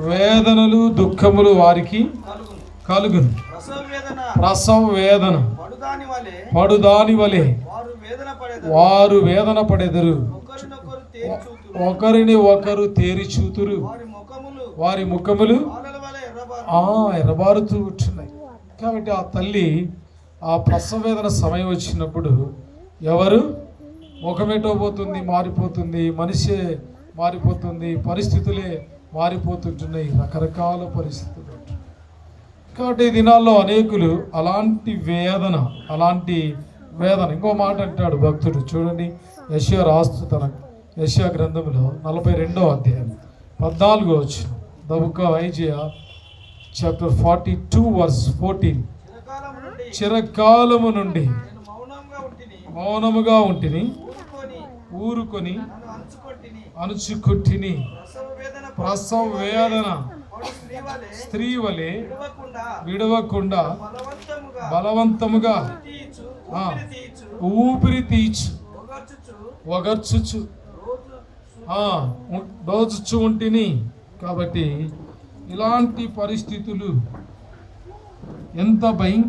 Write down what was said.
వేదనలు దుఃఖములు వారికి కలుగును. ప్రసవ వేదన పడుదాని వలె వారు వేదన పడెదరు. ఒకరిని ఒకరు తేరి చూతురు. వారి ముఖములు ఎర్రబారుతూ ఉంటున్నాయి. కాబట్టి ఆ తల్లి ఆ ప్రసవ వేదన సమయం వచ్చినప్పుడు ఎవరు ముఖమేటోపోతుంది, మారిపోతుంది, మనిషే మారిపోతుంది, పరిస్థితులే మారిపోతుంటున్నాయి, రకరకాల పరిస్థితులు. కాబట్టి ఈ దినాల్లో అనేకులు అలాంటి వేదన ఇంకో మాట అంటాడు భక్తుడు. చూడండి, యెషయా రాస్తూ తన యెషయా గ్రంథంలో 42వ అధ్యాయం 14వ వచనం. The book of Isaiah chapter 42 verse 14. చిరకాలము నుండి మౌనముగా ఉంటిని, ఊరుకొని అణుచుకొట్టిని. ప్రసవ వేదన స్త్రీ వలె విడవకుండా బలవంతముగా ఊపిరి తీర్చు ఒగర్చుచు దోచుచు ఉంటిని. కాబట్టి ఇలాంటి పరిస్థితులు ఎంత భయంకర